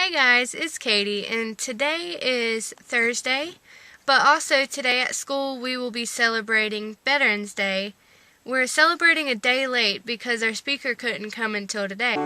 Hey guys, it's Katie, and today is Thursday, but also today at school we will be celebrating Veterans Day. We're celebrating a day late because our speaker couldn't come until today.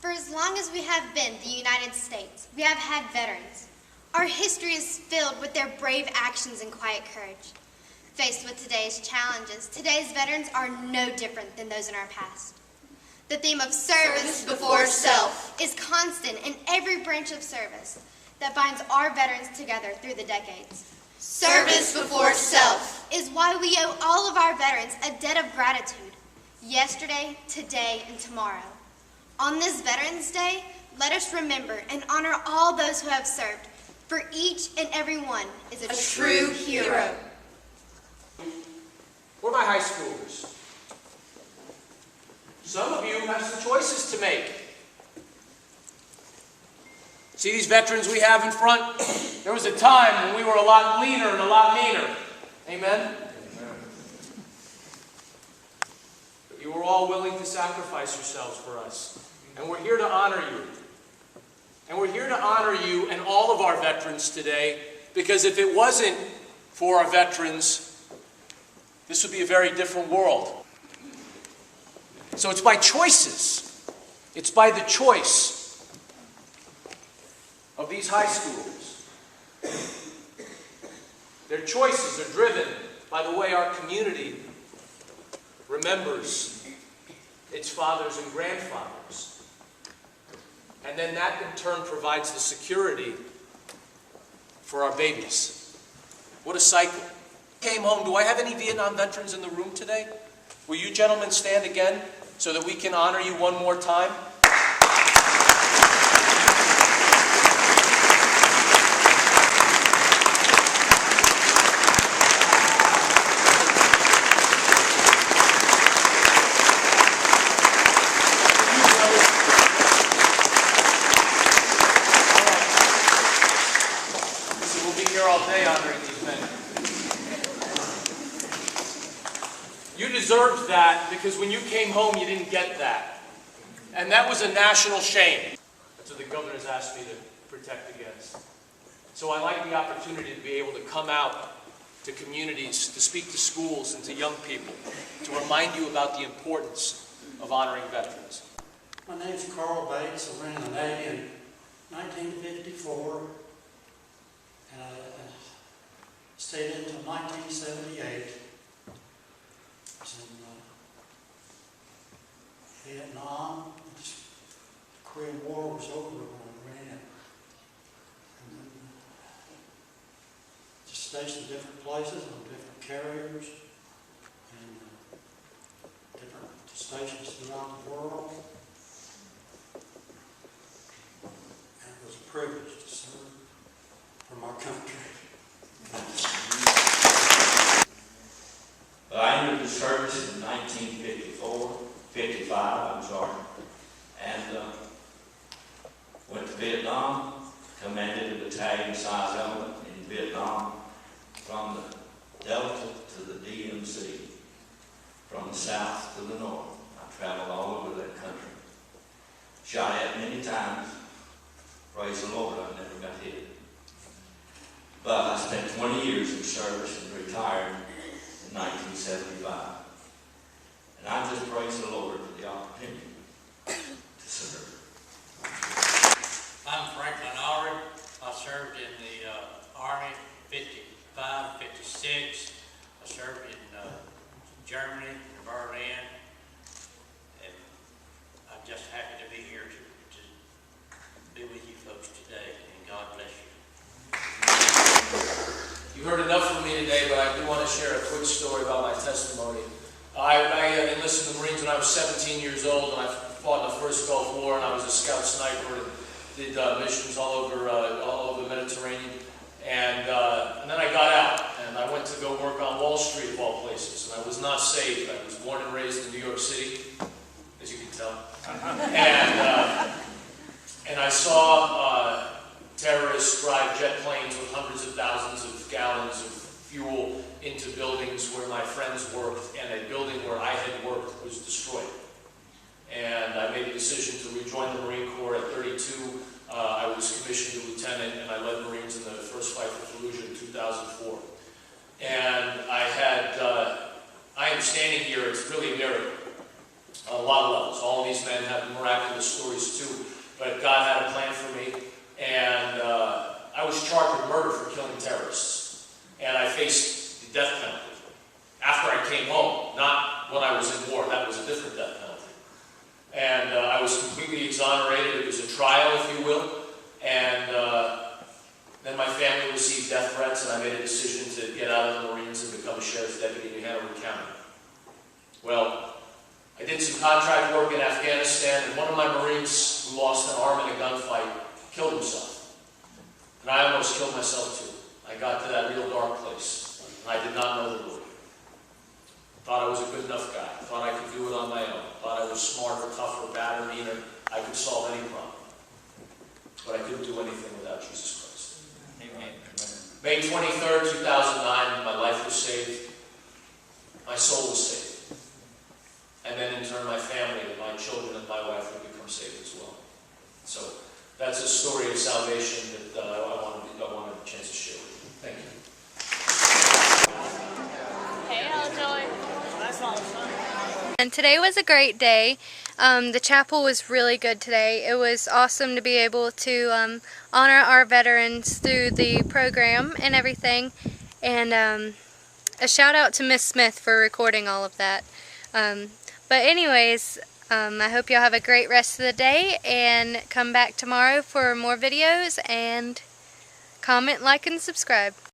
For as long as we have been the United States, we have had veterans. Our history is filled with their brave actions and quiet courage. Faced with today's challenges, today's veterans are no different than those in our past. The theme of service before self is constant in every branch of service that binds our veterans together through the decades. Service before self is why we owe all of our veterans a debt of gratitude, yesterday, today, and tomorrow. On this Veterans Day, let us remember and honor all those who have served, for each and every one is a true hero. We're my high schoolers. Some of you have some choices to make. See these veterans we have in front? There was a time when we were a lot leaner and a lot meaner. Amen? But you were all willing to sacrifice yourselves for us. And we're here to honor you. And we're here to honor you and all of our veterans today, because if it wasn't for our veterans, this would be a very different world. So it's by choices. It's by the choice of these high schoolers. Their choices are driven by the way our community remembers its fathers and grandfathers. And then that in turn provides the security for our babies. What a cycle. Came home. Do I have any Vietnam veterans in the room today? Will you gentlemen stand again so that we can honor you one more time? All day honoring these men. You deserved that because when you came home you didn't get that. And that was a national shame. That's what the governor's asked me to protect against. So I like the opportunity to be able to come out to communities, to speak to schools and to young people, to remind you about the importance of honoring veterans. My name's Carl Bates. I ran the Navy in 1954. And I stayed until 1978. I was in Vietnam. The Korean War was over when I ran. And then just stationed in different places on different carriers and different stations throughout the world. And it was a privilege to serve from our country. I entered the service in 1955, and went to Vietnam, commanded a battalion-sized element in Vietnam from the Delta to the DMZ, from the south to the north. I traveled all over that country. Shot at many times. Praise the Lord, I never got hit. But I spent 20 years in service and retired in 1975. And I just praise the Lord for the opportunity to serve. I'm Franklin Allred. I served in the Army 55, 56. I served in Germany, in Berlin. And I'm just happy to be here to be with you folks today. And God bless you. You heard enough from me today, but I do want to share a quick story about my testimony. I enlisted in the Marines when I was 17 years old, and I fought in the first Gulf War, and I was a scout sniper and did missions all over the Mediterranean. And then I got out, and I went to go work on Wall Street of all places, and I was not saved. I was born and raised in New York City, as you can tell. And I saw terrorists drive jet planes with hundreds of thousands of gallons of fuel into buildings where my friends worked, and a building where I had worked was destroyed. And I made a decision to rejoin the Marine Corps at 32. I was commissioned a lieutenant, and I led Marines in the first fight for Fallujah in 2004. And I am standing here, it's really a miracle on a lot of levels. All of these men have miraculous stories too, but God had a plan for me. And I was charged with murder for killing terrorists. And I faced the death penalty after I came home, not when I was in war. That was a different death penalty. And I was completely exonerated. It was a trial, if you will. And then my family received death threats, and I made a decision to get out of the Marines and become a sheriff's deputy in New Hanover County. Well, I did some contract work in Afghanistan, and one of my Marines who lost an arm in a gunfight killed himself. And I almost killed myself too. I got to that real dark place, and I did not know the Lord. Thought I was a good enough guy. Thought I could do it on my own. Thought I was smart or tough or bad or mean, or I could solve any problem. But I couldn't do anything without Jesus Christ. Amen. May 23rd, 2009, my life was saved. My soul was saved. And then in turn, my family and my children and my wife would become saved as well. So that's a story of salvation that I wanted a chance to share with you. Thank you. Hey, Joy. And today was a great day. The chapel was really good today. It was awesome to be able to honor our veterans through the program and everything. And a shout out to Miss Smith for recording all of that. But anyways, I hope y'all have a great rest of the day, and come back tomorrow for more videos, and comment, like, and subscribe.